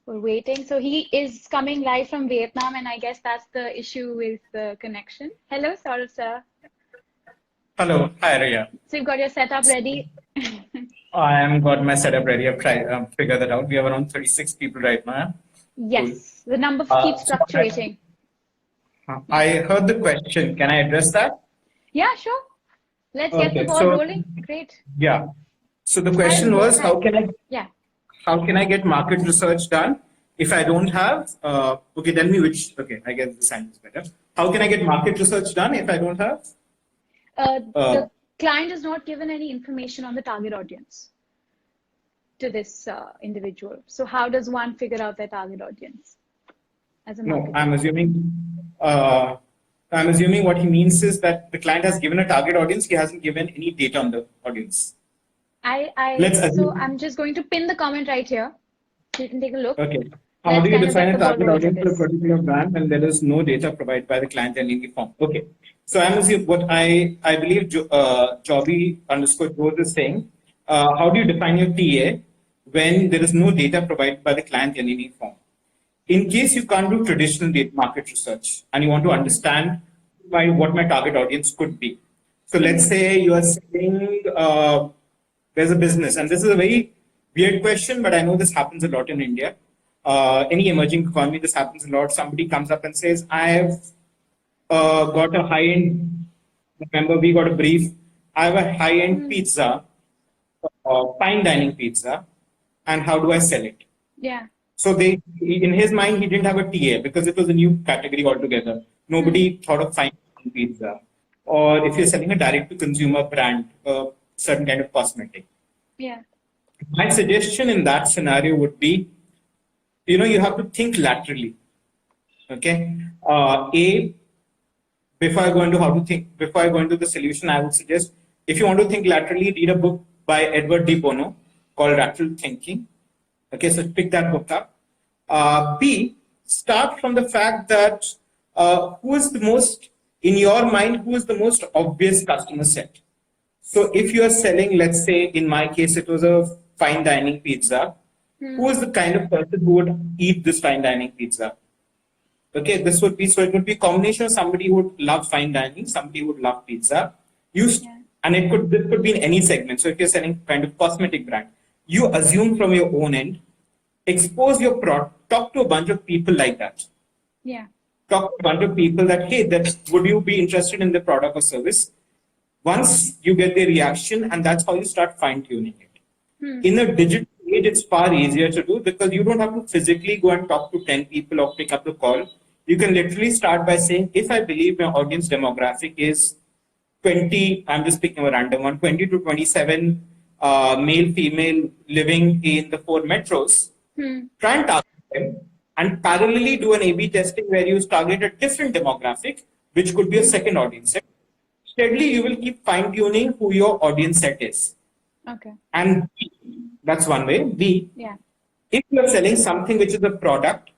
We're waiting. So he is coming live from Vietnam, and I guess that's the issue with the connection. Hello, Saurabh sir. Hello, hi Rhea. So you've got your setup ready? I am got my setup ready. I've tried figure that out. We have around 36 people right now. Cool. Yes, the number keeps So fluctuating. I heard the question. Can I address that? Yeah, sure. Let's get the Okay. ball So rolling. Great. yeah. So the Hi, question Rhea. was, Hi. Yeah. how can I get market research done if I don't have? Okay, tell me which. Okay, I guess the sign is better. How can I get market research done if I don't have? The client is not given any information on the target audience to this individual. So how does one figure out their target audience as a No, marketer? I'm assuming what he means is that the client has given a target audience. He hasn't given any data on the audience. Let's So assume. I'm just going to pin the comment right here. So you can take a look. Okay. How Let's do you kind of define get a the ball target rolling on audience for a this. particular brand when there is no data provided by the client in any form? Okay. So I'm assuming what I believe Jobby underscore Jose is saying. How do you define your TA when there is no data provided by the client in any form? In case you can't do traditional market research and you want to understand what my target audience could be. So let's say you are selling, there's a business, and this is a very weird question, but I know this happens a lot in India. Any emerging economy, this happens a lot. Somebody comes up and says, I've got a high-end, remember we got a brief, I have a high-end pizza, fine dining pizza, and how do I sell it? Yeah. So in his mind, he didn't have a TA because it was a new category altogether. Nobody thought of fine dining pizza. Or if you're selling a direct-to-consumer brand, certain kind of cosmetic. Yeah. My suggestion in that scenario would be, you have to think laterally. Okay. Before I go into how to think, before I go into the solution, I would suggest if you want to think laterally, read a book by Edward De Bono called Lateral Thinking. Okay, so pick that book up. B, start from the fact that who is the most, in your mind, who is the most obvious customer set? So if you are selling, let's say, in my case, it was a fine dining pizza. Who is the kind of person who would eat this fine dining pizza? Okay, it would be a combination of somebody who would love fine dining, somebody who would love pizza. And this could be in any segment. So if you're selling kind of cosmetic brand, you assume from your own end, expose your product, talk to a bunch of people like that. Yeah. Talk to a bunch of people that, hey, would you be interested in the product or service? Once you get the reaction, and that's how you start fine-tuning it. In a digital age, it's far easier to do because you don't have to physically go and talk to 10 people or pick up the call. You can literally start by saying, if I believe my audience demographic is 20, I'm just picking a random one, 20 to 27 male, female living in the 4 metros, try and target them and parallelly do an A/B testing where you target a different demographic, which could be a second audience set. Steadily, you will keep fine-tuning who your audience set is. Okay. And B, that's one way. B, if you're selling something which is a product,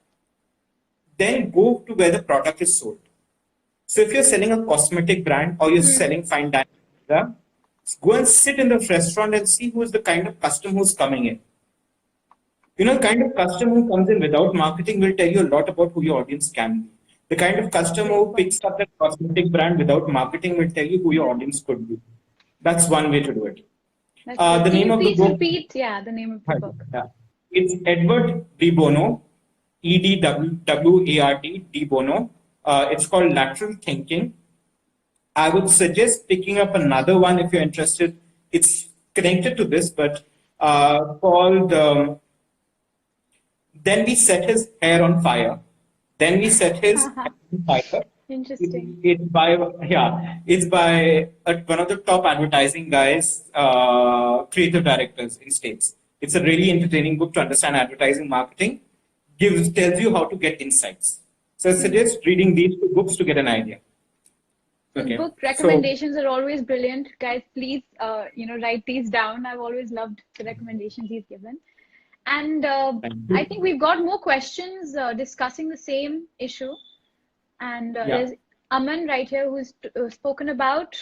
then go to where the product is sold. So if you're selling a cosmetic brand or you're selling fine dining, go and sit in the restaurant and see who is the kind of customer who's coming in. The kind of customer who comes in without marketing will tell you a lot about who your audience can be. The kind of customer who picks up that cosmetic brand without marketing will tell you who your audience could be. That's one way to do it. The name of the book. Yeah, the name of the book. Yeah. It's Edward De Bono, EDWARD, De Bono. It's called Lateral Thinking. I would suggest picking up another one if you're interested. It's connected to this, but called Then We Set His Hair on Fire. Then We Set His Hair on Fire. Interesting. It's by one of the top advertising guys, creative directors in States. It's a really entertaining book to understand advertising marketing. Tells you how to get insights. So I suggest reading these 2 books to get an idea. Okay. Book recommendations are always brilliant, guys. Please, write these down. I've always loved the recommendations he's given. And I think we've got more questions discussing the same issue. And there's Aman right here who's spoken about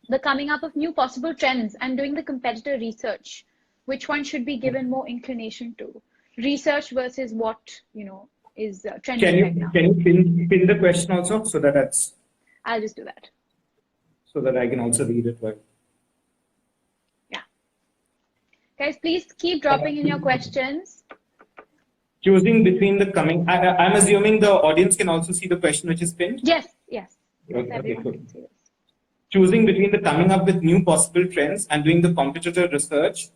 the coming up of new possible trends and doing the competitor research. Which one should be given more inclination to? research versus what, is trending right now. Can you pin the question also so that I'll just do that. So that I can also read it well. Yeah. Guys, please keep dropping in your questions. Choosing between the coming, I'm assuming the audience can also see the question which is pinned? Yes. Okay, cool. Can see this. Choosing between the coming up with new possible trends and doing the competitor research,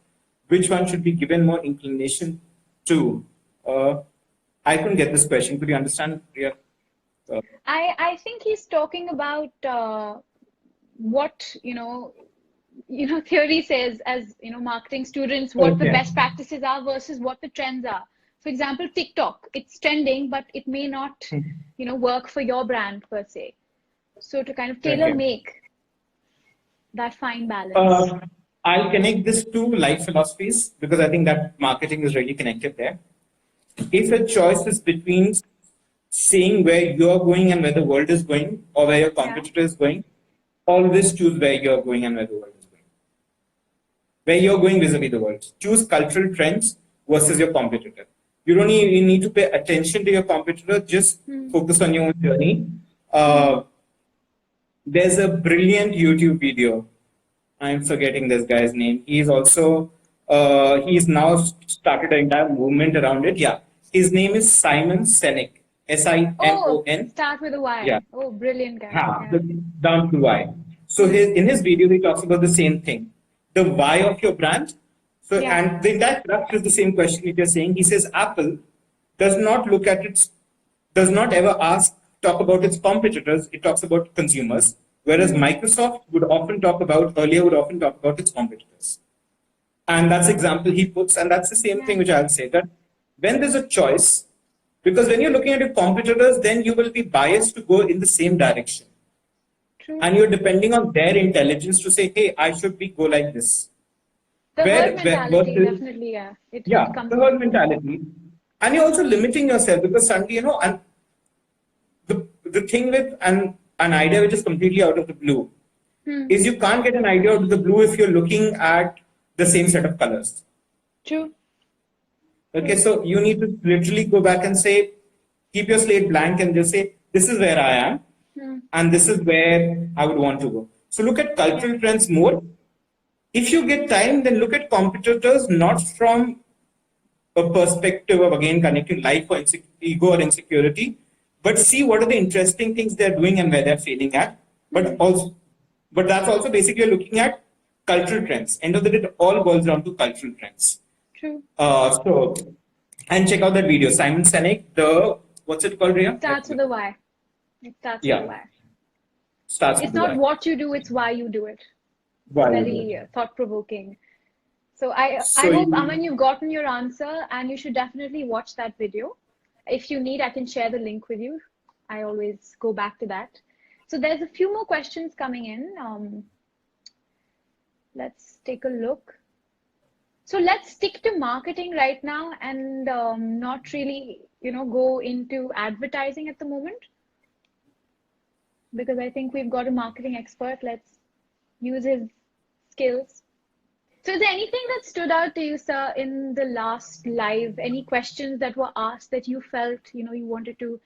which one should be given more inclination to? I couldn't get this question. Could you understand, Rhea? I think he's talking about what, theory says as, marketing students, what the best practices are versus what the trends are. For example, TikTok, it's trending, but it may not, work for your brand per se. So to kind of tailor make that fine balance. I'll connect this to life philosophies because I think that marketing is really connected there. If a choice is between saying where you're going and where the world is going or where your competitor is going, always choose where you're going and where the world is going. Where you're going vis-a-vis the world. Choose cultural trends versus your competitor. You don't even need to pay attention to your competitor, just focus on your own journey. There's a brilliant YouTube video. I'm forgetting this guy's name. He's also, he's now started an entire movement around it. Yeah. His name is Simon Sinek. Simon. Oh, start with a Y. Yeah. Oh, brilliant guy. Down to Y. So in his video, he talks about the same thing. The why of your brand. So, and the entire crux is the same question that you're saying. He says Apple does not look at does not ever talk about its competitors. It talks about consumers. Whereas Microsoft would often talk about its competitors. And that's the example he puts. And that's the same thing which I'll say, that when there's a choice, because when you're looking at your competitors, then you will be biased to go in the same direction. True. And you're depending on their intelligence to say, hey, I should go like this. The herd mentality, definitely, yeah. The herd mentality. And you're also limiting yourself because suddenly, and the thing with an idea which is completely out of the blue is you can't get an idea out of the blue if you're looking at the same set of colors. True. Okay, so you need to literally go back and say, keep your slate blank and just say, this is where I am and this is where I would want to go. So look at cultural trends more. If you get time, then look at competitors, not from a perspective of, again, connecting life or ego or insecurity, but see what are the interesting things they're doing and where they're failing at. But that's also basically looking at cultural trends. End of the day, it all boils down to cultural trends. True. And check out that video. Simon Sinek, what's it called, Rhea? Starts with a Y. It starts with a Y. It's not what you do, it's why you do it. Very thought-provoking. So I hope, Aman, you've gotten your answer and you should definitely watch that video. If you need, I can share the link with you. I always go back to that. So there's a few more questions coming in. Let's take a look. So let's stick to marketing right now and not really, go into advertising at the moment. Because I think we've got a marketing expert. Let's use his skills. So is there anything that stood out to you, sir, in the last live? Any questions that were asked that you felt, you wanted to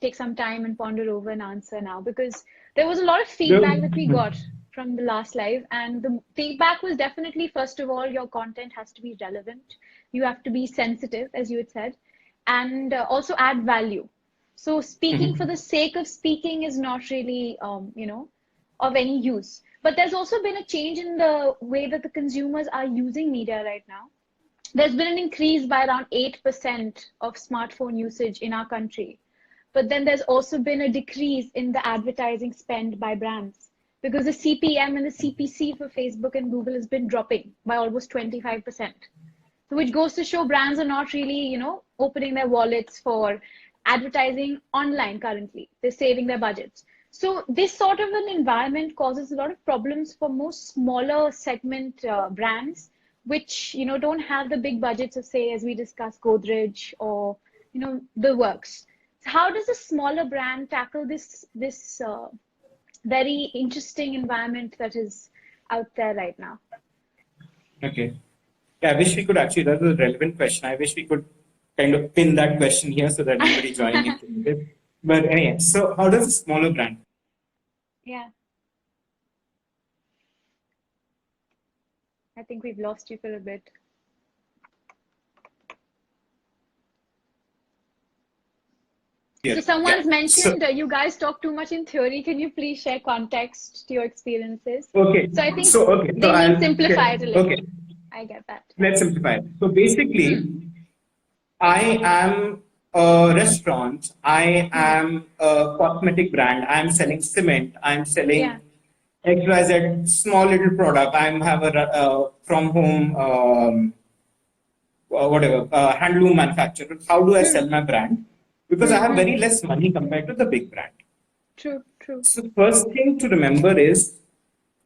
take some time and ponder over and answer now? Because there was a lot of feedback that we got from the last live, and the feedback was definitely, first of all, your content has to be relevant. You have to be sensitive, as you had said, and also add value. So speaking for the sake of speaking is not really, of any use. But there's also been a change in the way that the consumers are using media right now. There's been an increase by around 8% of smartphone usage in our country. But then there's also been a decrease in the advertising spend by brands because the CPM and the CPC for Facebook and Google has been dropping by almost 25%. So which goes to show brands are not really, opening their wallets for advertising online currently. They're saving their budgets. So this sort of an environment causes a lot of problems for most smaller segment brands, which, don't have the big budgets of, say, as we discussed, Godrej or, the works. So how does a smaller brand tackle this very interesting environment that is out there right now? Okay. Yeah, I wish we could actually, that was a relevant question. I wish we could kind of pin that question here so that everybody joining in can get it. But anyway, so how does a smaller brand? Yeah. I think we've lost you for a bit. So someone's mentioned you guys talk too much in theory. Can you please share context to your experiences? Okay. So I think they need simplify it a little. Okay. I get that. Let's simplify it. So basically, I am a restaurant. I am a cosmetic brand. I'm selling cement. I'm selling XYZ small little product. I have a from home whatever handloom manufacturer. How do I sell my brand? Because I have very less money compared to the big brand. True. So first thing to remember is,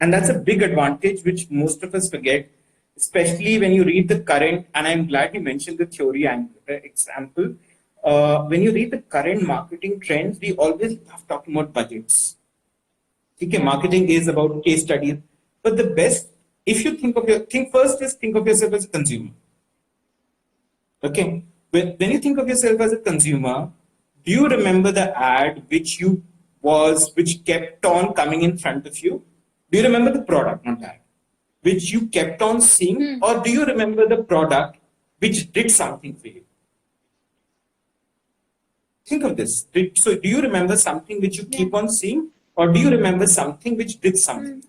and that's a big advantage which most of us forget, especially when you read the current, and I'm glad you mentioned the theory and example. When you read the current marketing trends, we always love talking about budgets. Okay, marketing is about case studies, but the best, if you think of yourself as a consumer. Okay, when you think of yourself as a consumer, do you remember the ad which kept on coming in front of you? Do you remember the product, not ad, which you kept on seeing, or do you remember the product which did something for you? Think of this. So, do you remember something which you keep on seeing, or do you remember something which did something?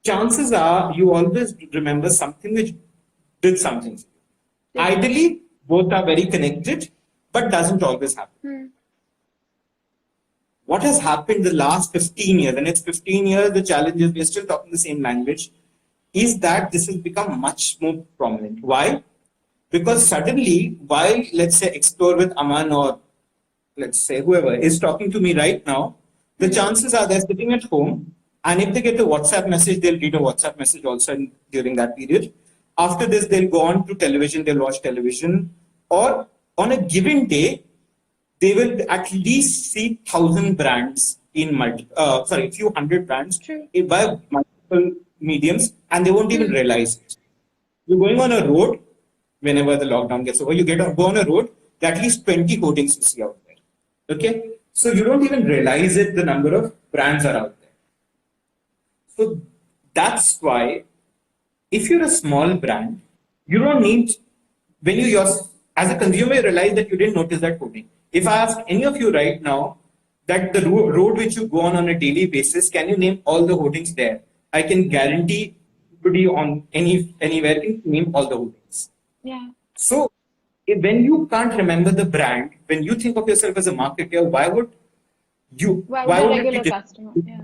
Chances are you always remember something which did something. Ideally, both are very connected, but doesn't always happen. What has happened the last 15 years, and it's 15 years, the challenge is we're still talking the same language, is that this has become much more prominent. Why? Because suddenly, while, let's say, Explore with Aman or let's say whoever is talking to me right now, the chances are they're sitting at home, and if they get a WhatsApp message, they'll read a WhatsApp message also during that period. After this, they'll go on to television, they'll watch television, or on a given day, they will at least see 1,000 brands in a few hundred brands by multiple mediums, and they won't even realize it. You're going on a road, whenever the lockdown gets over, go on a road, there are at least 20 hoardings you see out there. Okay? So you don't even realize it, the number of brands are out there. So that's why, if you're a small brand, you don't need, as a consumer, you realize that you didn't notice that hoarding. If I ask any of you right now that the road which you go on a daily basis, can you name all the hoardings there? I can guarantee anybody on anywhere can name all the hoardings. Yeah. So when you can't remember the brand, when you think of yourself as a marketer, why would a regular customer? Yeah.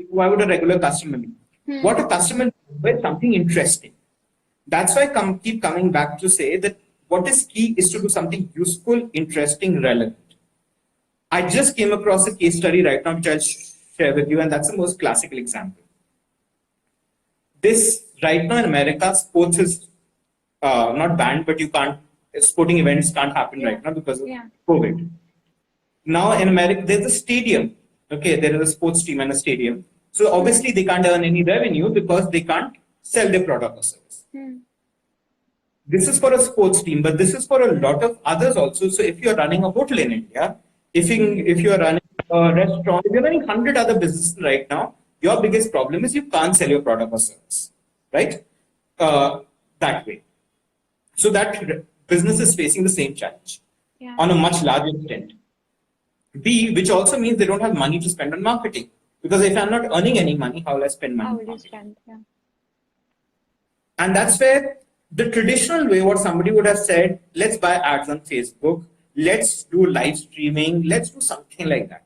Why would a regular customer be? What a customer is something interesting. That's why I keep coming back to say that what is key is to do something useful, interesting, relevant. I just came across a case study right now, which I'll share with you, and that's the most classical example. This right now in America, sports is not banned, but sporting events can't happen right now because of COVID. Now in America, there's a stadium. Okay, there is a sports team and a stadium. So obviously they can't earn any revenue because they can't sell their product or service. This is for a sports team, but this is for a lot of others also. So if you're running a hotel in India, if you're running a restaurant, if you're running 100 other businesses right now, your biggest problem is you can't sell your product or service, right? That way. So that business is facing the same challenge on a much larger extent. B, which also means they don't have money to spend on marketing. Because if I'm not earning any money, how will I spend money? How will you spend? Yeah. And that's where the traditional way, what somebody would have said, let's buy ads on Facebook, let's do live streaming, let's do something like that.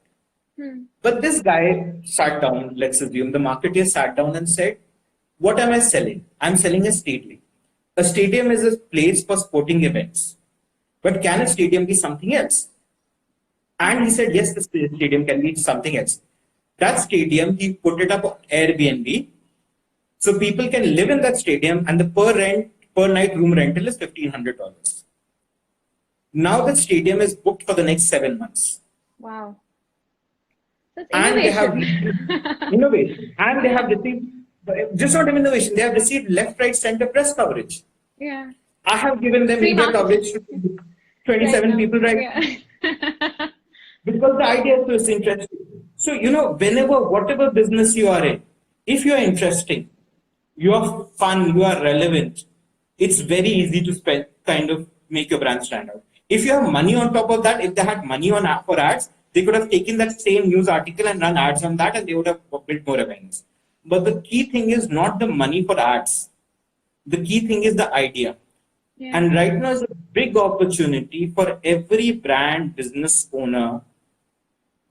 But this guy sat down, let's assume the marketer sat down and said, what am I selling? I'm selling a stadium. A stadium is a place for sporting events. But can a stadium be something else? And he said, yes, the stadium can be something else. That stadium, he put it up on Airbnb. So people can live in that stadium, and the per night room rental is $1,500. Now the stadium is booked for the next 7 months. Wow. That's and they have innovation. And they have received, just not innovation, they have received left, right, center press coverage. Yeah. I have given them Free media marketing. coverage to 27 people right now. Yeah. Because the idea is so interesting. So, whenever, whatever business you are in, if you are interesting, you are fun, you are relevant, it's very easy to spend, kind of make your brand stand out. If you have money on top of that, if they had money on for ads, they could have taken that same news article and run ads on that and they would have built more awareness. But the key thing is not the money for ads. The key thing is the idea. Yeah. And right now is a big opportunity for every brand business owner,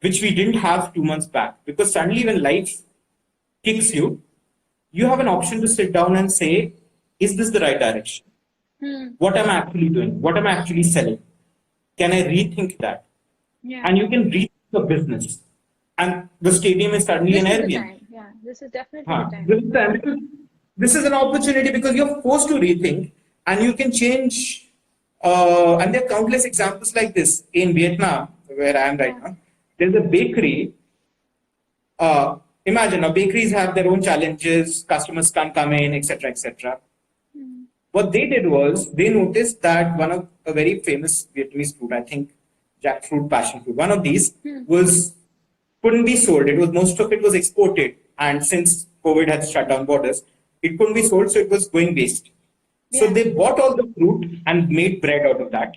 which we didn't have 2 months back. Because suddenly when life kicks you, you have an option to sit down and say, is this the right direction? What am I actually doing? What am I actually selling? Can I rethink that? Yeah. And you can rethink the business. And the stadium is suddenly an Airbnb. Time. Yeah, this is definitely the time. This is time because this is an opportunity because you're forced to rethink and you can change. And there are countless examples like this in Vietnam, where I am right now. There's a bakery. Imagine now bakeries have their own challenges, customers can't come in, etc., etc. What they did was they noticed that one of a very famous Vietnamese fruit, I think jackfruit, passion fruit, one of these was couldn't be sold. It was most of it was exported, and since COVID had shut down borders, it couldn't be sold, so it was going waste. So they bought all the fruit and made bread out of that,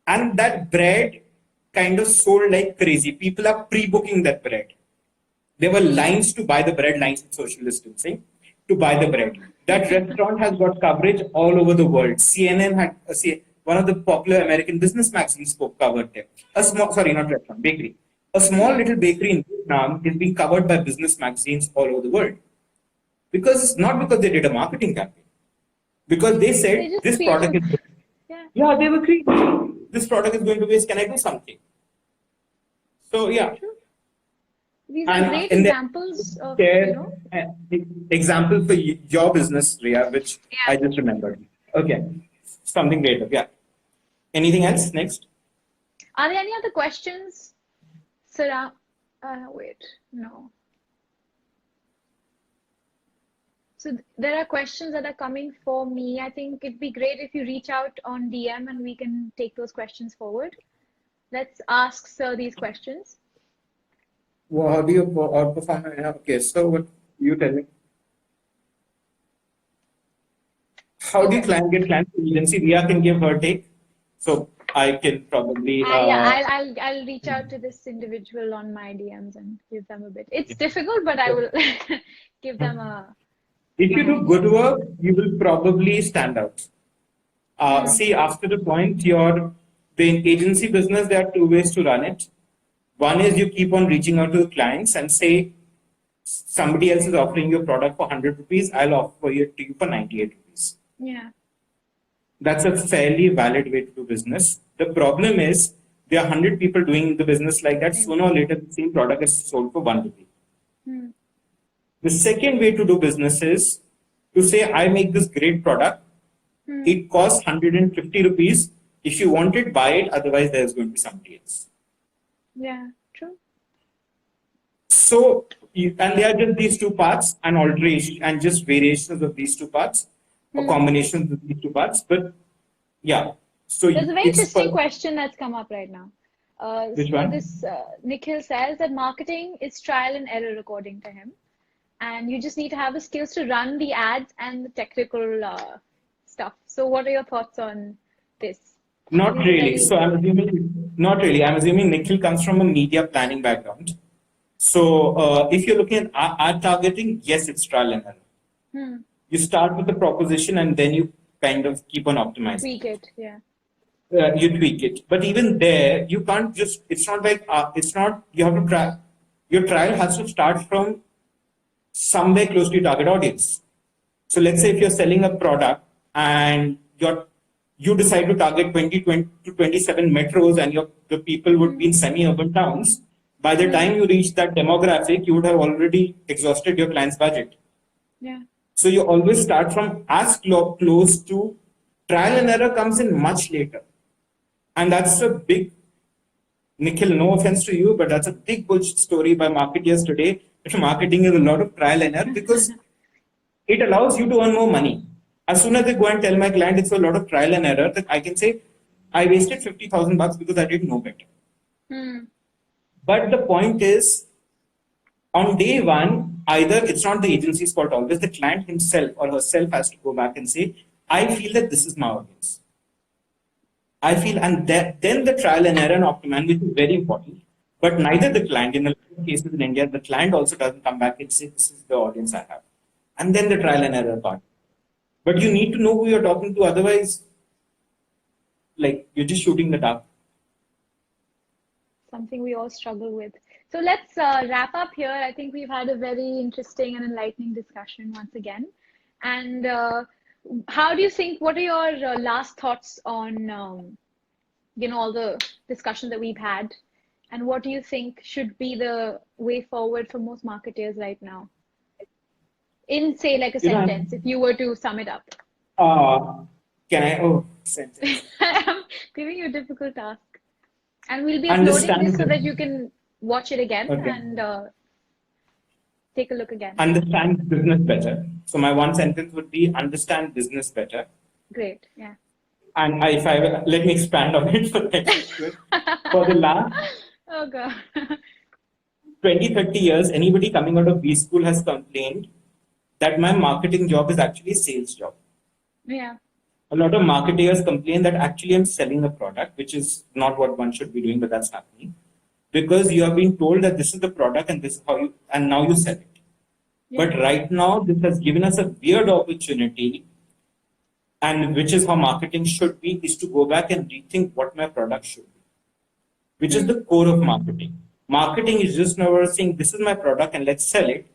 and that bread kind of sold like crazy. People are pre-booking that bread. There were lines to buy the bread, lines with social distancing to buy the bread. That restaurant has got coverage all over the world. CNN had one of the popular American business magazines covered them. Not restaurant, bakery. A small little bakery in Vietnam is being covered by business magazines all over the world. Not because they did a marketing campaign. Because they said this product is they were creative. This product is going to waste. Can I do something? So these are great examples of example for your business, Rhea, which I just remembered. Okay, something great. Yeah. Anything else? Next. Are there any other questions, Sarah? Wait, no. So there are questions that are coming for me. I think it'd be great if you reach out on DM and we can take those questions forward. Let's ask Sir these questions. Well, how do you outperform? Okay, so what you tell me? How do you get clients to agency? Rhea can give her take, so I can probably. I'll reach out to this individual on my DMs and give them a bit. It's difficult, but I will give them a. If you do good work, you will probably stand out. See, after the point, the agency business, there are two ways to run it. One is you keep on reaching out to the clients and say, somebody else is offering you a product for 100 rupees, I'll offer it to you for 98 rupees. Yeah. That's a fairly valid way to do business. The problem is there are 100 people doing the business like that. Sooner or later, the same product is sold for 1 rupee. The second way to do business is to say, I make this great product. It costs 150 rupees. If you want it, buy it. Otherwise, there's going to be somebody else. Yeah, true. So, and there are just these two parts and alteration and just variations of these two parts or combinations of these two parts. But yeah, so there's a very interesting question that's come up right now. Which one? This Nikhil says that marketing is trial and error according to him, and you just need to have the skills to run the ads and the technical stuff. So, what are your thoughts on this? Not really. So I'm assuming not really. I'm assuming Nikhil comes from a media planning background. So if you're looking at ad targeting, yes, it's trial and error. You start with the proposition and then you kind of keep on optimizing. Tweak it, yeah. You tweak it, but even there, you can't just. It's not like it's not. You have to try. Your trial has to start from somewhere close to your target audience. So let's say if you're selling a product and you decide to target 20 to 27 metros and the people would be in semi-urban towns, by the time you reach that demographic, you would have already exhausted your client's budget. Yeah. So you always start from as close to trial and error comes in much later. And that's a big, Nikhil, no offense to you, but that's a big bullshit story by marketers today. Marketing is a lot of trial and error because it allows you to earn more money. As soon as I go and tell my client, it's a lot of trial and error, that I can say, I wasted 50,000 bucks because I didn't know better. But the point is, on day one, either it's not the agency's fault, always the client himself or herself has to go back and say, I feel that this is my audience. I feel, and then the trial and error and optimization, which is very important. But neither the client, in a lot of cases in India, the client also doesn't come back and say, this is the audience I have. And then the trial and error part. But you need to know who you're talking to, otherwise, like, you're just shooting the dark. Something we all struggle with. So let's wrap up here. I think we've had a very interesting and enlightening discussion once again. And how do you think, what are your last thoughts on, all the discussion that we've had? And what do you think should be the way forward for most marketers right now? In, say, like a sentence, if you were to sum it up. Can I? Oh, sentence. I'm giving you a difficult task. And we'll be uploading this so that you can watch it again and take a look again. Understand business better. So my one sentence would be understand business better. Great, yeah. And let me expand on it for the last oh God. 20, 30 years, anybody coming out of B school has complained that my marketing job is actually a sales job. Yeah. A lot of marketers complain that actually I'm selling a product, which is not what one should be doing, but that's happening. Because you have been told that this is the product and this is how you, and now you sell it. Yeah. But right now, this has given us a weird opportunity, and which is how marketing should be, is to go back and rethink what my product should be, which is the core of marketing. Marketing is just never saying, this is my product and let's sell it.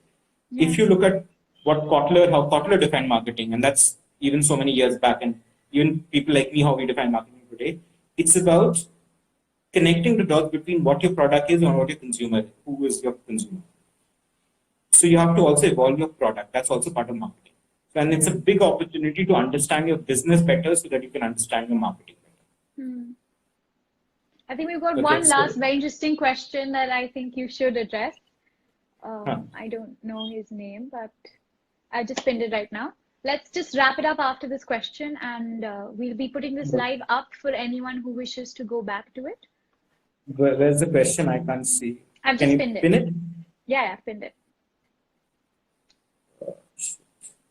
Yeah. If you look at how Kotler defined marketing, and that's even so many years back, and even people like me, how we define marketing today, it's about connecting the dots between what your product is and what your consumer is, who is your consumer. So you have to also evolve your product. That's also part of marketing. And it's a big opportunity to understand your business better so that you can understand your marketing better. I think we've got one last very interesting question that I think you should address. I don't know his name, but I just pinned it right now. Let's just wrap it up after this question, and we'll be putting this live up for anyone who wishes to go back to it. Where's the question? I can't see. I've just pinned it. Pin it? Yeah, I've pinned it.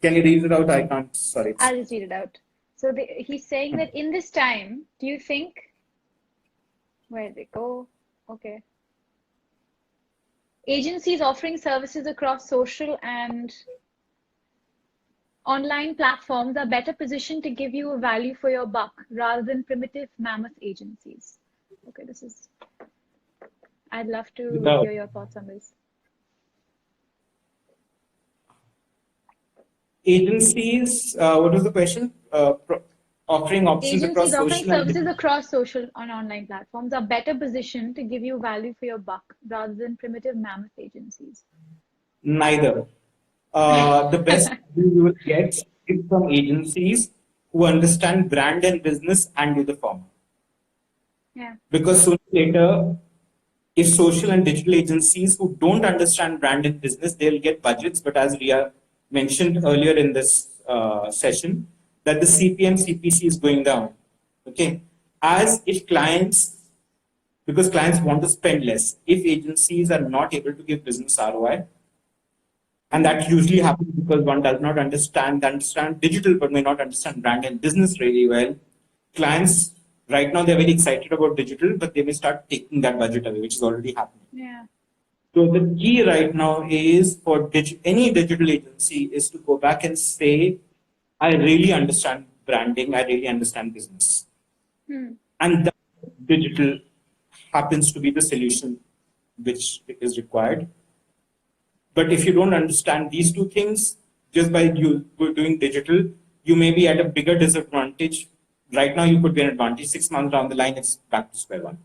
Can you read it out? I can't. Sorry. I'll just read it out. So he's saying that in this time, do you think, where did it go? Okay. Agencies offering services across social and online platforms are better positioned to give you a value for your buck rather than primitive mammoth agencies. Okay, I'd love to hear your thoughts on this. Agencies, what was the question? Offering options across social. Agencies offering services across social and online platforms are better positioned to give you value for your buck rather than primitive mammoth agencies. Neither. The best you will get is from agencies who understand brand and business and do the former. Yeah. Because sooner or later, if social and digital agencies who don't understand brand and business, they'll get budgets. But as Rhea mentioned earlier in this session, that the CPM, CPC is going down. Okay. As if clients, because clients want to spend less, if agencies are not able to give business ROI, and that usually happens because one does not understand digital, but may not understand brand and business really well. Clients, right now, they're very excited about digital, but they may start taking that budget away, which is already happening. Yeah. So the key right now is for any digital agency is to go back and say, I really understand branding, I really understand business. And that digital happens to be the solution which is required. But if you don't understand these two things, just by you doing digital, you may be at a bigger disadvantage. Right now, you could be an advantage. 6 months down the line, it's back to square one.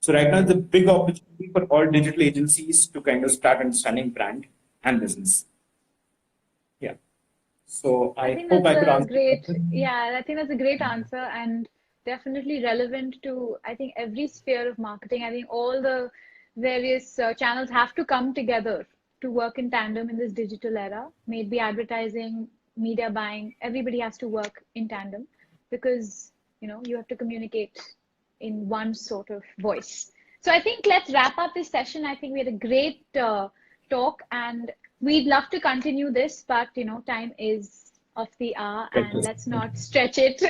So right now, the big opportunity for all digital agencies to kind of start understanding brand and business. Yeah. So I hope I could answer. Yeah, I think that's a great answer and definitely relevant to, I think, every sphere of marketing. I think all the various channels have to come together to work in tandem in this digital era, may it be advertising, media buying, everybody has to work in tandem, because you have to communicate in one sort of voice. So I think let's wrap up this session. I think we had a great talk, and we'd love to continue this, but time is of the hour, and let's not stretch it.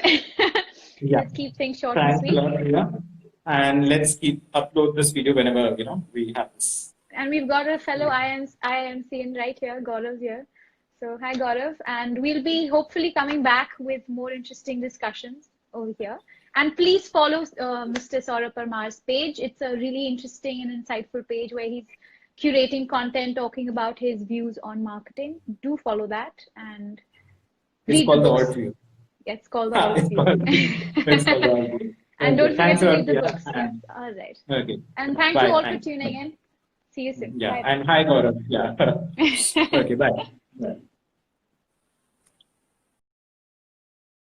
Yeah. Let's keep things short and sweet. Thanks a lot, Rhea. And let's upload this video whenever we have this. And we've got a fellow IMCN right here, Gaurav's here. So hi Gaurav, and we'll be hopefully coming back with more interesting discussions over here. And please follow Mr. Saurabh Parmar's page. It's a really interesting and insightful page where he's curating content, talking about his views on marketing. Do follow that and it's called the All to You. It's called the All to You. And don't forget to read the books. Yes. All right. Okay. And thank you all for tuning in. See you soon. Yeah. Bye. And hi Gaurav. Yeah. Okay. Bye. Bye.